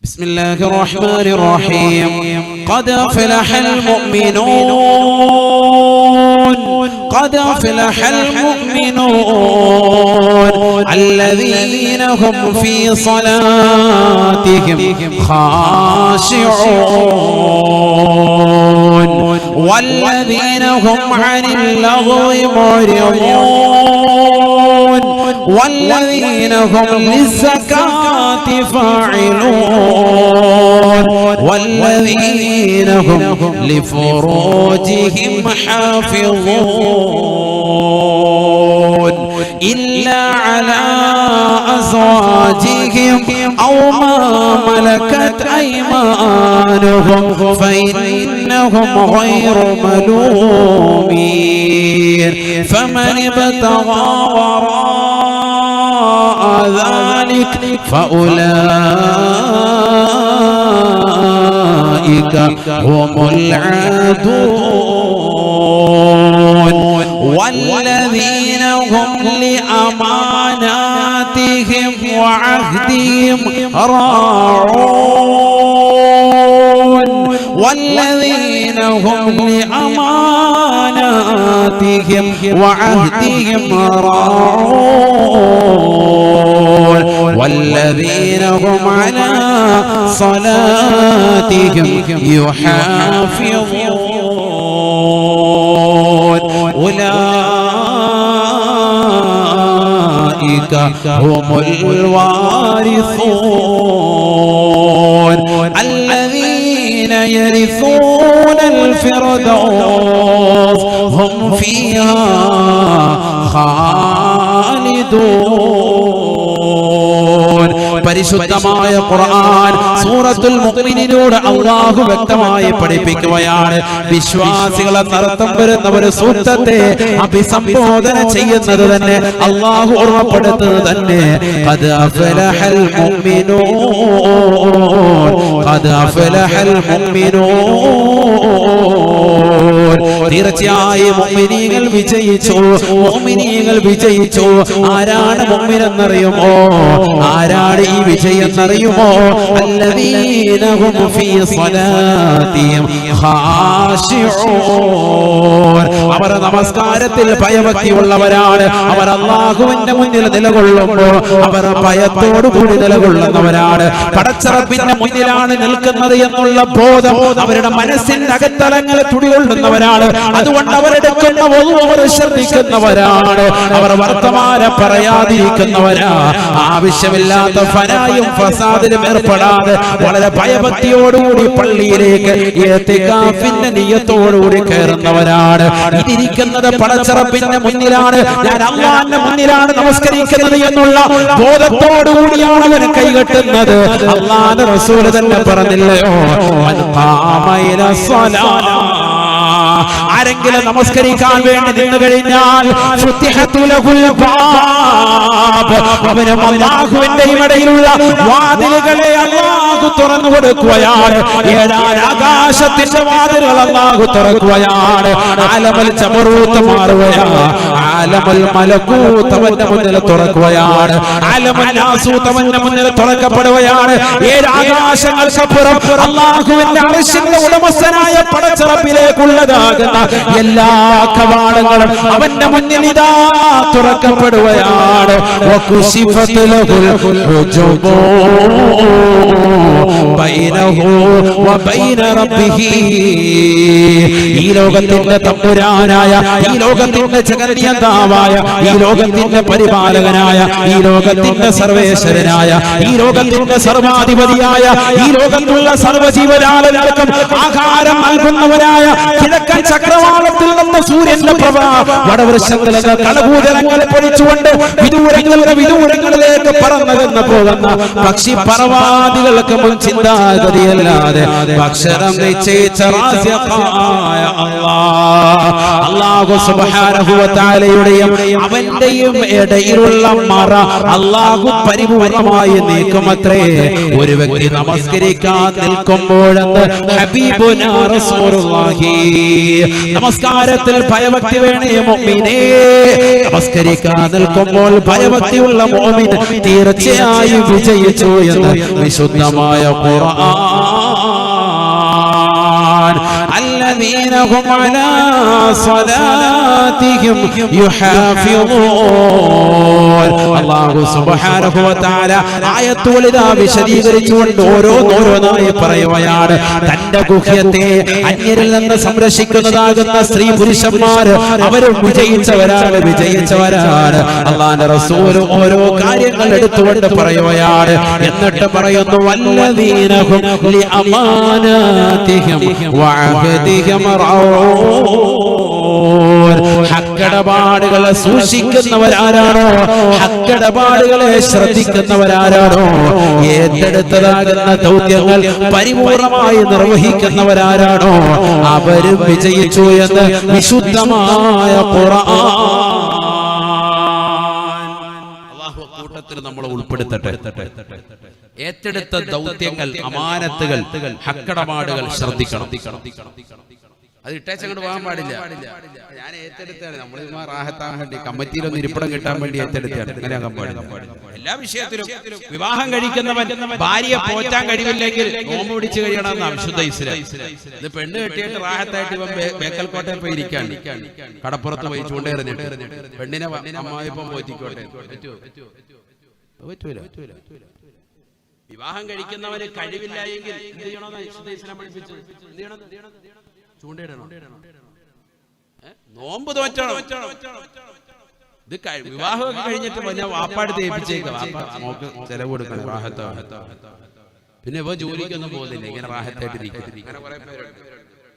بسم الله الرحمن الرحيم قد أفلح المؤمنون الذين هم في صلاتهم خاشعون والذين هم عن اللغو معرضون والذين هم للزكاة فاعلون والذين هم لفروجهم حافظون إلا على أزواجهم أو ما ملكت أيمانهم فإنهم غير ملومين فمن ابتغى وراء ذلك فأولئك هم العادون والذين هم لأماناتهم وعهدهم راعون والذين هم لأماناتهم وعهدهم راعون والذين هم على صلاتهم يحافظون أولئك هم الوارثون الذين يرثون الفردوس هم فيها خالدون പരിശുദ്ധമായ ഖുർആൻ സൂറത്തുൽ മുഅ്മിനൂനിലൂടെ അല്ലാഹു വ്യക്തമായി പഠിപ്പിക്കുകയാണ്. വിശ്വാസികളെ നടത്തം വരുന്ന ഒരു സൂക്തത്തെ അഭിസംബോധന ചെയ്യുന്നത് തന്നെ അല്ലാഹു ഓർമ്മപ്പെടുത്തുന്നത് തന്നെ ഖദ് അഫ്ലഹൽ മുഅ്മിനൂൻ ഖദ് അഫ്ലഹൽ മുഅ്മിനൂൻ തീർച്ചയായും മുഅ്മിനീങ്ങൾ വിജയിച്ചു, മുഅ്മിനീങ്ങൾ വിജയിച്ചു. ആരാണ് മുഅ്മിൻ എന്നറിയുമോ? ആരാണ് ഈ വിജയം എന്നറിയുമോ? അല്ലദീന ഹും ഫീ സ്വലാത്തിഹിം ഖാശിഊൻ അവർ നമസ്കാരത്തിൽ ഭയഭക്തിയുള്ളവരാണ്. അവർ അല്ലാഹുവിന്റെ മുന്നിൽ നിലകൊള്ളുമ്പോൾ അവർ ഭയത്തോടു കൂടി നിലകൊള്ളുന്നവരാണ്. പടച്ചറപ്പിന്റെ മുന്നിലാണ് നിൽക്കുന്നത് എന്നുള്ള ബോധം അവരുടെ മനസ്സിന്റെ അകത്തലങ്ങളെ തുടികൊള്ളുന്നവരാണ്. അതുകൊണ്ട് അവരെടുക്കുന്ന അവർ ശ്രദ്ധിക്കുന്നവരാണ്. അവർ വർത്തമാനം പറയാതിരിക്കുന്നവരാ. ആവശ്യമില്ലാത്ത ഫനായും ഫസാദിലും ഏർപ്പെടാതെ വളരെ ഭയഭക്തിയോടുകൂടി പള്ളിയിലേക്ക് ഇഅ്തികാഫിന്റെ നിയ്യത്തോടുകൂടി കയറുന്നവരാണ്. ഇതിരിക്കുന്നത് പടച്ചറപ്പിന്റെ മുന്നിലാണ്, ഞാൻ അല്ലാഹുവിന്റെ മുന്നിലാണ് നമസ്കരിക്കുന്നത് എന്നുള്ള ബോധത്തോടുകൂടിയാണ് അവൻ കൈകെട്ടുന്നത്. അല്ലാഹുവിന്റെ റസൂൽ തന്നെ പറഞ്ഞില്ലയോ, മൻ ഖാമ ഇലാ സ്വലാത്ത് ആരെങ്കിലും നമസ്കരിക്കാൻ വേണ്ടി നിന്ന് കഴിഞ്ഞാൽ അവനും അല്ലാഹുവിന്റെ ഇടയിലുള്ള വാതിലുകളെ അല്ലാഹു തുറന്നു കൊടുക്കുകയാണ്. ഏഴാം ആകാശത്തിന്റെ വാതിലുകൾ അല്ലാഹു തുറക്കുകയാണ്. ആലമുൽ ജബറൂത്ത് മാറുകയാണ്, ആലമുൽ മലകൂത്ത് അവന്റെ മുന്നിൽ തുറക്കുകയാണ്, ആലമുൽ നാസൂത്ത് അവന്റെ മുന്നിൽ തുറക്കപ്പെടുകയാണ്. ഏഴ് ആകാശങ്ങൾക്കപ്പുറം അല്ലാഹുവിന്റെ അർശിന്റെ ഉടമസ്ഥനായ പടച്ചറപ്പിലേക്കുള്ളതാകുന്ന എല്ലാ കവാടങ്ങളും അവന്റെ മുന്നിൽ ഇതാ തുറക്കപ്പെടുകയാണ്. ഈ ലോകത്തിന്റെ തമ്പുരാനായ, ഈ ലോകത്തിന്റെ ജഗന്നിയന്താവായ, ഈ ലോകത്തിന്റെ പരിപാലകനായ, ഈ ലോകത്തിന്റെ സർവേശ്വരനായ, ഈ ലോകത്തിന്റെ സർവാധിപതിയായ, ഈ ലോകത്തുള്ള സർവ്വജീവജാലങ്ങൾക്കും ആഹാരം നൽകുന്നവനായ കിഴക്കൻ ചക്രവാളത്തിൽ നിന്ന് സൂര്യന്റെ പ്രഭ വടവൃക്ഷങ്ങളിലെ കടകൂതലങ്ങളെ പൊഴിച്ചുകൊണ്ട് വിദൂരങ്ങളിലേക്ക് പറന്നകന്ന് പോകുന്ന പക്ഷി പറവാദികൾക്ക് മുൻ ചിന്താ ചിന്താഗതിയല്ലാതെ ഭക്ഷണം നിശ്ചയിച്ച റാസിഖായ അല്ലാഹു സുബ്ഹാനഹു വ തആലയുടെയും അവന്റെയും ഇടയിലുള്ള മറ അല്ലാഹു പരിപൂർണമായി നീക്കുമത്രേ. ഒരു വ്യക്തി നമസ്കരിക്കാൻ നിൽക്കുമ്പോഴെന്ന് ഹബീബുനാ റസൂലുള്ളാഹി നമസ്കാരത്തിൽ ഭയഭക്തി വേണേ മുഅ്മിനേ. നമസ്കരിക്കാൻ നിൽക്കുമ്പോൾ ഭയഭക്തിയുള്ള മുഅ്മിൻ തീർച്ചയായും വിജയിച്ചു എന്ന് വിശുദ്ധമായ ഖുർആൻ. الذين هم على صلاتهم يحافظون. അല്ലാഹു സുബ്ഹാനഹു വ തആല ആയത്തുകൾ ഇതാ വിശദീകരിച്ചുകൊണ്ട് ഓരോന്നായി പറയുകയാണ്. തന്റെ ഗുഹ്യത്തെ അന്യരിൽ നിന്ന് സംരക്ഷിക്കുന്നതാകുന്ന സ്ത്രീ പുരുഷന്മാർ അവരും വിജയിച്ചവരാണ്. അല്ലാഹുവിന്റെ റസൂൽ ഓരോ കാര്യങ്ങൾ എടുത്തുകൊണ്ട് പറയുകയാണ്. എന്നിട്ട് പറയുന്നു വല്ലദീന ഹും ലിഅമാനാതിഹിം വഅഹദിഹിം റഊൻ. ഹക്കിടപാടുകളെ സൂക്ഷിക്കുന്നവരാരാണോ, ഹക്കിടപാടുകളെ ശ്രദ്ധിക്കുന്നവരാരാണോ, ഏറ്റെടുത്തതാകുന്ന ദൗത്യങ്ങൾ പരിപൂർണമായി നിർവഹിക്കുന്നവരാരാണോ അവരും വിജയിച്ചു എന്ന് വിശുദ്ധമായ ഖുർആൻ. അല്ലാഹു കൂട്ടത്തിൽ നമ്മളെ ഉൾപ്പെടുത്തട്ടെ. ഏറ്റെടുത്ത ദൗത്യങ്ങൾ, അമാനത്തുകൾ, ഹക്കിടപാടുകൾ ശ്രദ്ധിക്കണം. അത് ഇട്ടേച്ചങ്ങോട്ട് പോകാൻ പാടില്ല. ഞാൻ ഏറ്റെടുത്താണ്, നമ്മൾ റാഹത്താൻ വേണ്ടി കമ്മിറ്റിയിലൊന്ന് ഇരിപ്പിടം കിട്ടാൻ വേണ്ടി ഏറ്റെടുത്താണ്. അങ്ങനെ ആകാൻ പാടില്ല. എല്ലാ വിഷയത്തിലും വിവാഹം കഴിക്കുന്നവൻ ഭാര്യയെ പോറ്റാൻ കഴിവില്ലെങ്കിൽ നോമ്പ് പിടിച്ച് കഴിയണമെന്നാണ് വിശുദ്ധ ഇസ്ലാം. ഇത് പെണ്ണ് കെട്ടിയിട്ട് റാഹത്തായിട്ട് ഇവൻ ബേക്കൽക്കോട്ടയിൽ പോയി ഇരിക്കാൻ, കടപ്പുറത്ത് പോയി ചൂണ്ടേറിഞ്ഞിട്ട് പെണ്ണിനെ അമ്മായിപ്പം പോറ്റിക്കോട്ടെ. പറ്റൂല. വിവാഹം കഴിക്കുന്നവന് കഴിവില്ല എങ്കിൽ എന്ത് ചെയ്യണമെന്ന് വിശുദ്ധ ഇസ്ലാം പഠിപ്പിച്ചത്? എന്ത് ചെയ്യണം? ചൂണ്ടയിടണം, നോമ്പ് തോറ്റണം. ഇത് വിവാഹമൊക്കെ കഴിഞ്ഞിട്ട് ഞാൻ വാപ്പാടുത്ത് ഏൽപ്പിച്ചേക്കാം, വാപ്പ ചെലവ് കൊടുക്കണം, റാഹത്താണ്. പിന്നെ ഇവ ജോലിക്കൊന്നും പോകുന്നില്ല, ഇങ്ങനെ റാഹത്തായിട്ടിരിക്കും.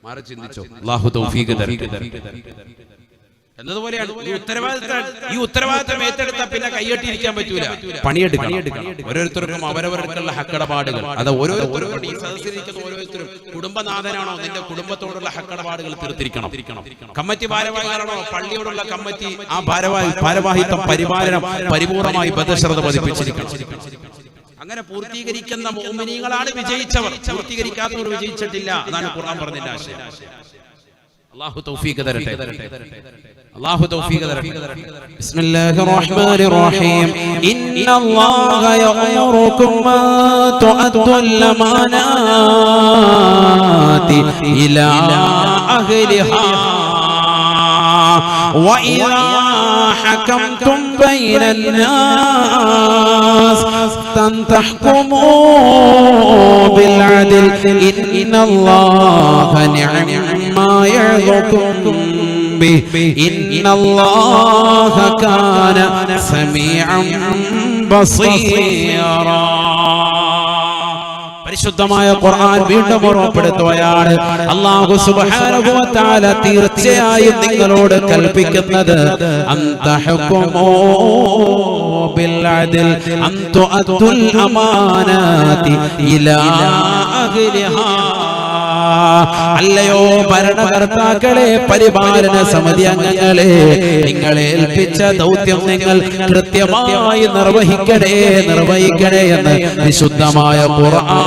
മാറി ചിന്തിച്ചോ. അല്ലാഹു തൗഫീഖ് തരട്ടെ. എന്നതുപോലെയാണ് ഈ ഉത്തരവാദിത്തം ഏറ്റെടുത്താൽ പിന്നെ കൈയ്യട്ടിരിക്കാൻ പറ്റൂല, പണിയെടുക്കണം. ഓരോരുത്തർക്കും അവരവർക്കുള്ള ഹക്കിടപാടുകൾ, അത് ഓരോരുത്തർക്കും ഈ സദസ്സിലിരിക്കുന്ന ഓരോരുത്തരും കുടുംബനാഥനാണോ നിന്റെ കുടുംബത്തോടുള്ള ഹക്കിടപാടുകൾ തീർത്തിരിക്കണം. കമ്മിറ്റി ഭാരവാഹികളാണോ പള്ളിയോടുള്ള കമ്മിറ്റി ആ ഭാരവാഹിത്വം പരിപാലനം പരിപൂർണമായി ബദ്ധശ്രദ്ധ പതിപ്പിച്ചിരിക്കണം. അങ്ങനെ പൂർത്തീകരിക്കുന്ന മുഅ്മിനീങ്ങളാണ് വിജയിച്ചവർ. പൂർത്തീകരിക്കാത്തവർ വിജയിച്ചിട്ടില്ല. അതാണ് ഖുർആൻ പറഞ്ഞതിന്റെ ആശയം. അല്ലാഹു തൗഫീഖ് തരട്ടെ. അല്ലാഹു തൗഫീഖ് തരട്ടെ. ബിസ്മില്ലാഹിർ റഹ്മാനിർ റഹീം. ഇന്നല്ലാഹ യഅമുറുകും അൻ തുഅദ്ദുൽ അമാനാതി ഇലാ അഹ്ലിഹാ വഇദാ ഹകംതും ബൈനൻ നാസ് അൻ തഹ്കുമൂ ബിൽ അദ്ൽ ഇന്നല്ലാഹ നിഅമാ യഅദുകും إن الله كان سميعا بصيرا. പരിശുദ്ധമായ ഖുർആൻ വീണ്ടും ഓർമ്മപ്പെടുത്തുകയാണ്. അല്ലാഹു സുബ്ഹാനഹു വ തആല തീർച്ചയായും നിങ്ങളോട് കൽപ്പിക്കുന്നത് അൻതഹകുമൂ ബിൽ അദ്ൽ അൻ തുഅദ്ദുൽ അമാനാതി ഇലാ അഹ്ലിഹാ. അല്ലയോ ഭരണകർത്താക്കളെ, പരിപാലന സമിതി അംഗങ്ങളെ, നിങ്ങളെ ഏൽപ്പിച്ച ദൗത്യം നിങ്ങൾ കൃത്യമായി നിർവഹിക്കണേ എന്ന് വിശുദ്ധമായ ഖുർആൻ.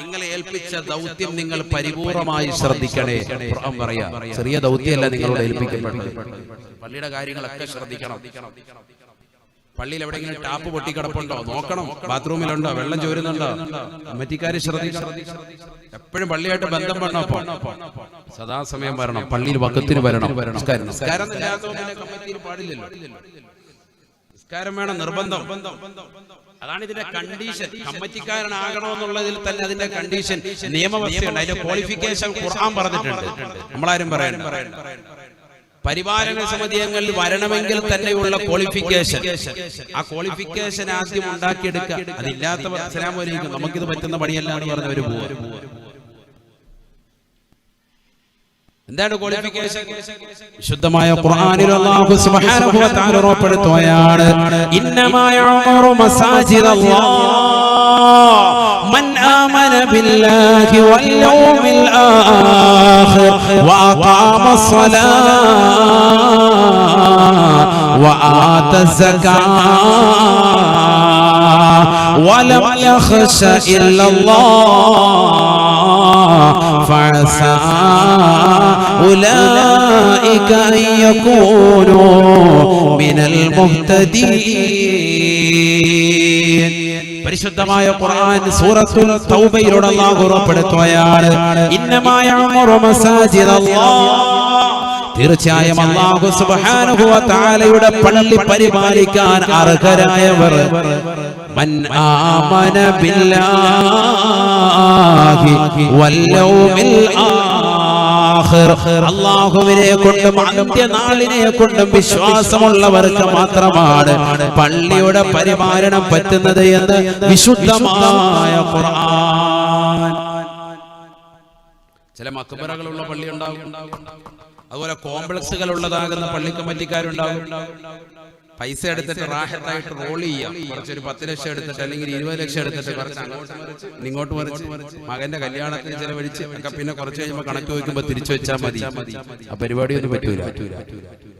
നിങ്ങളെ ഏൽപ്പിച്ച ദൗത്യം നിങ്ങൾ പരിപൂർണമായി ശ്രദ്ധിക്കണേ. ഖുർആൻ പറയാ, ചെറിയ ദൗത്യമല്ല നിങ്ങളോട് ഏൽപ്പിക്കപ്പെട്ടത്. പള്ളിയുടെ കാര്യങ്ങളൊക്കെ ശ്രദ്ധിക്കണം. പള്ളിയിൽ എവിടെയെങ്കിലും ടാപ്പ് പൊട്ടിക്കിടപ്പുണ്ടോ നോക്കണം, ബാത്റൂമിലുണ്ടോ, വെള്ളം ചോരുന്നുണ്ടോ, കമ്മിറ്റിക്കാര് ശ്രദ്ധിക്കണം. എപ്പോഴും പള്ളിയായിട്ട് ബന്ധം വേണം. സദാസമയം വരണം, പള്ളിയിൽ വഖത്തിന് വരണം. നിസ്കാരം കമ്മിറ്റിയിൽ പാടില്ലല്ലോ, നിസ്കാരം വേണം, നിർബന്ധം. അതാണ് ഇതിന്റെ കണ്ടീഷൻ. കമ്മിറ്റിക്കാരനാകണമെന്നുള്ളതിൽ തന്നെ അതിന്റെ കണ്ടീഷൻ, നിയമവ്യവസ്ഥയുണ്ട്. അതിന്റെ ക്വാളിഫിക്കേഷൻ ഖുർആൻ പറഞ്ഞിട്ടുണ്ട്. നമ്മളാരും പറയാൻ പരിപാലന സമിതി അംഗങ്ങളിൽ വരണമെങ്കിൽ തന്നെയുള്ള ക്വാളിഫിക്കേഷൻ, ആ ക്വാളിഫിക്കേഷൻ ആദ്യം ഉണ്ടാക്കിയെടുക്കുക. അതില്ലാത്തവർ അസ്സലാമു അലൈക്കും നമുക്കിത് പറ്റുന്ന പണിയല്ല എന്ന് പറഞ്ഞവര് പോവുക. എന്താണ് ക്വാളിഫിക്കേഷൻ? വിശുദ്ധമായ ഖുർആനിൽ അല്ലാഹു സുബ്ഹാനഹു വ തആല ഉറപ്പെടുത്തുകയാണ്, ഇന്നമാ യഅ്മുറു മസാജിദല്ലാഹ് മൻ ആമന ബില്ലാഹി വൽ യൗമിൽ ആഖിർ വഅഖാമസ് സ്വലാത്ത വആതസ് സകാത്ത വലം യഖ്ശ ഇല്ലല്ലാഹ് ഫഅസാ أولئك أن يكونوا من المهتدين. പരിശുദ്ധമായ ഖുർആൻ സൂറത്തുൽ തൗബയിലൂടെ അല്ലാഹു ഉറപ്പെടുത്തുകയാണ്, ഇന്നമാ യഅ്മുറു മസാജിദല്ലാഹ്, തീർച്ചയായും അല്ലാഹു സുബ്ഹാനഹു വ തആലയുടെ പള്ളി പരിപാലിക്കാൻ അർഹരായവർ മൻ ആമന ബില്ലാഹി വൽ യൗമിൽ ആഖിർ, അല്ലാഹുവിനെ കൊണ്ടും അന്ത്യനാളിനെ കൊണ്ടും വിശ്വാസമുള്ളവർക്ക് മാത്രമാണ് പള്ളിയുടെ പരിപാലനം പറ്റുന്നത് എന്ന് വിശുദ്ധമായ ഖുർആൻ. ചില മക്ബറകളുള്ള പള്ളി ഉണ്ടാകും, അതുപോലെ കോംപ്ലക്സുകൾ ഉള്ളതാകുന്ന പള്ളി കമ്മിറ്റിക്കാരുണ്ടാകും. പൈസ എടുത്തിട്ട് റാഹത്തായിട്ട് റോൾ ചെയ്യാം, കുറച്ചൊരു 10 ലക്ഷം എടുത്തിട്ട് അല്ലെങ്കിൽ 20 ലക്ഷം എടുത്തിട്ട് കുറച്ച് ഇങ്ങോട്ട് മറിച്ച് മകന്റെ കല്യാണത്തിന് ചെലവഴിച്ച് ഒക്കെ പിന്നെ കുറച്ച് കഴിയുമ്പോൾ കണക്ക് വയ്ക്കുമ്പോൾ തിരിച്ചു വെച്ചാൽ മതി. ആ പരിപാടിയൊന്നും പറ്റൂല.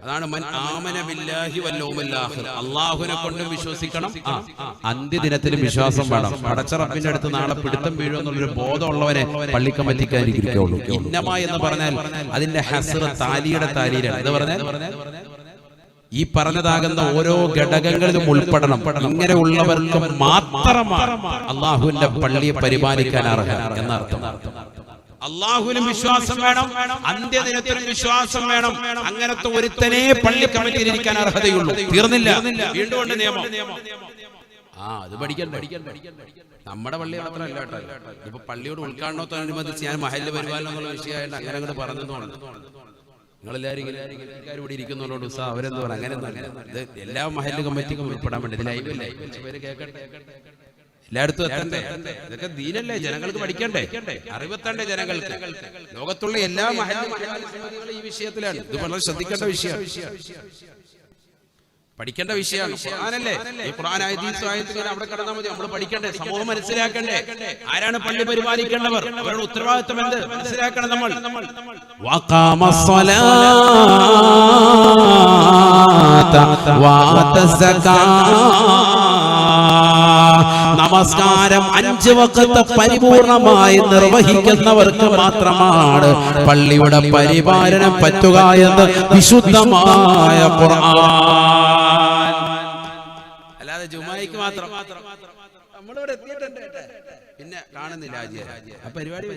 അതാണ് മൻ ആമന ബില്ലാഹി വൽ യൗമിൽ ആഖിർ, അല്ലാഹുവിനെ കൊണ്ടും വിശ്വസിക്കണം, അന്ത്യദിനത്തിലും വിശ്വാസം വേണം. പടച്ച റബ്ബിന്റെ അടുത്ത് നാളെ പിടുത്തം വീഴുമെന്നുള്ളൊരു ബോധമുള്ളവനെ പള്ളി കമ്മിറ്റിക്കാരിക്കുള്ളൂ. ഇന്നമ എന്ന് പറഞ്ഞാൽ അതിന്റെ ഹസ്ർ താലിയുടെ താലിയിലാണ്. എന്ന് പറഞ്ഞാൽ ഈ പറഞ്ഞതാകുന്ന ഓരോ ഘടകങ്ങളിലും ഉൾപ്പെടണം. ഇങ്ങനെ ഉള്ളവർക്ക് മാത്രമാണ് അള്ളാഹുവിന്റെ പള്ളിയെ പരിപാലിക്കാൻ അർഹത എന്നർത്ഥം. അള്ളാഹുവിനും വിശ്വാസം വേണം, അന്ത്യദിനത്തിനും വിശ്വാസം വേണം. അങ്ങനത്തെ ഒരുത്തനെ പള്ളി കമ്മിറ്റിയിൽ ഇരിക്കാൻ അർഹതയുള്ളൂ. തീർന്നില്ല, വീണ്ടും ഉണ്ട് നിയമം. അത് പഠിക്കണ്ട. നമ്മുടെ പള്ളി മാത്രമല്ല കേട്ടോ, ഇപ്പൊ പള്ളിയോട് ഉദ്ഘാടനത്തോടനുബന്ധിച്ച് ഞാൻ മഹല്ല് പരിപാലനം എന്നുള്ള വിഷയമായിട്ട് അങ്ങനെ അങ്ങോട്ട് പറഞ്ഞതുകൊണ്ട് നിങ്ങളെല്ലാവരും ഇവിടെ ഇരിക്കുന്നവരോട് ഉത്സാഹം അവരെന്ത് പറയാം, അങ്ങനെയൊന്നും ഇത് എല്ലാ മഹല്ല് കമ്മിറ്റിക്കും ഉൾപ്പെടാൻ വേണ്ടി ലൈവല്ലേ, പേര് കേൾക്കട്ടെ, എല്ലായിടത്തും എത്തണ്ടേ. ഇതൊക്കെ ദീനല്ലേ, ജനങ്ങൾക്ക് പഠിക്കണ്ടേ, അറിവെത്തണ്ടേ ജനങ്ങൾക്ക്. ലോകത്തുള്ള എല്ലാ മഹല്ല് സമിതികളും ഈ വിഷയത്തിലാണ്. ഇത് വളരെ ശ്രദ്ധിക്കേണ്ട വിഷയമാണ്, പഠിക്കേണ്ട വിഷയമാണ്. ഖുർആനല്ലേ, ഈ ഖുർആൻ ആയത്തുകൾ അവിടെ കടന്നാൽ മതി. നമ്മൾ പഠിക്കണ്ടേ, സമൂഹം മനസ്സിലാക്കണ്ടേ, ആരാണ് പള്ളി പരിപാലിക്കേണ്ടവർ, അവരുടെ ഉത്തരവാദിത്വം എന്ത് മനസ്സിലാക്കണം നമ്മൾ. വഖാമസ് സ്വലാത്ത വആതസ് സകാത്ത, നമസ്കാരം 5 വഖത്ത് പരിപൂർണമായി നിർവഹിക്കുന്നവർക്ക് മാത്രമാണ് പള്ളിയുടെ പരിപാലനം പറ്റുക എന്ന് വിശുദ്ധമായ ഖുർആൻ. അല്ലാതെ ജുമായിക്ക് മാത്രം നമ്മളിവിടെ എത്തിയിട്ടുണ്ട്, പിന്നെ കാണുന്നില്ല ആ പരിപാടി.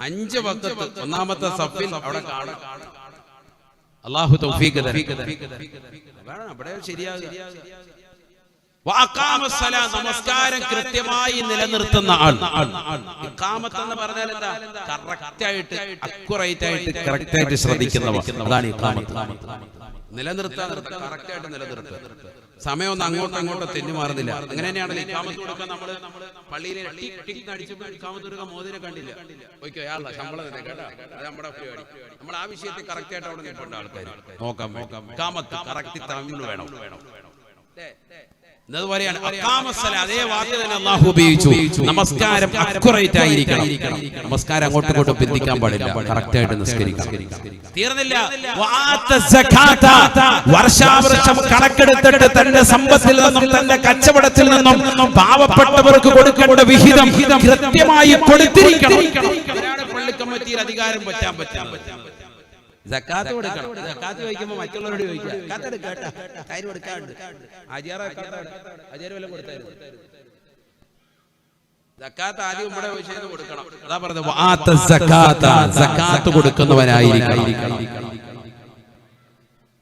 5 വഖത്ത് ഒന്നാമത്തെ സഫിൽ അവിടെ കാണും. അല്ലാഹു തൗഫീഖ് തരട്ടെ. അവിടെ ശരിയാകുക. നമസ്കാരം കൃത്യമായി നിലനിർത്തുന്ന ആൾ. ഇഖാമത്ത് എന്ന് പറഞ്ഞാൽ എന്താ? കറക്റ്റ് ആയിട്ട്, അക്യുറേറ്റ് ആയിട്ട്, കറക്റ്റ് ആയിട്ട് ശ്രദ്ധിക്കുന്നവ, അതാണ് ഇഖാമത്ത്. നിലനിർത്താൻ കറക്റ്റ് ആയിട്ട് നിലനിർത്തുക. സമയം ഒന്നും അങ്ങോട്ടും അങ്ങോട്ടും തെന്നി മാറുന്നില്ല. അങ്ങനെ തന്നെയാണല്ലോ ഇഖാമത്ത് കൊടുക്കാൻ. നമ്മള് പള്ളിയിലെ ഇഖാമത്ത് കൊടുക്കാൻ മോദിനെ കണ്ടില്ല, ശമ്പളം തന്നെ കേട്ടാ, അത് നമ്മുടെ പരിപാടി. നമ്മൾ ആ വിഷയത്തിൽ കറക്റ്റ് ആയിട്ട് അവിടെ നിൽക്കേണ്ട ആൾക്കാർ നോക്കാം. ഇഖാമത്ത് കറക്റ്റ് തമിഴ് വേണം. അതേ വാക്ക് തന്നെ അല്ലാഹു ഉപയോഗിച്ചു. നമസ്കാരം അക്യുറേറ്റ് ആയിരിക്കണം. നമസ്കാരം അങ്ങോട്ടും ഇങ്ങോട്ടും ബന്ധിക്കാൻ പാടില്ല, കറക്റ്റ് ആയിട്ട് നിസ്കരിക്കണം. തീർന്നില്ല, വർഷാവർഷം കണക്കെടുത്തിട്ട് തന്റെ സമ്പത്തിൽ നിന്നും തന്റെ കച്ചവടത്തിൽ നിന്നും പാവപ്പെട്ടവർക്ക് കൊടുക്കേണ്ട വിഹിതം കൃത്യമായി കൊടുത്തിരിക്കണം. പള്ളി കമ്മിറ്റിയിൽ അധികാരം പറ്റാൻ സക്കാത്ത് കൊടുക്കണം. സക്കാത്ത് ചോദിക്കുമ്പോൾ മറ്റുള്ളവരോട് ചോദിക്കുക, കാര്യം കൊടുക്കാറുണ്ട്, വല്ലതും കൊടുത്തായിരുന്നു. സക്കാത്ത് ആദ്യം ഇവിടെ വിഷയം കൊടുക്കണം. അതാ പറഞ്ഞത്, സക്കാത്ത് കൊടുക്കുന്നവനായിരിക്കണം.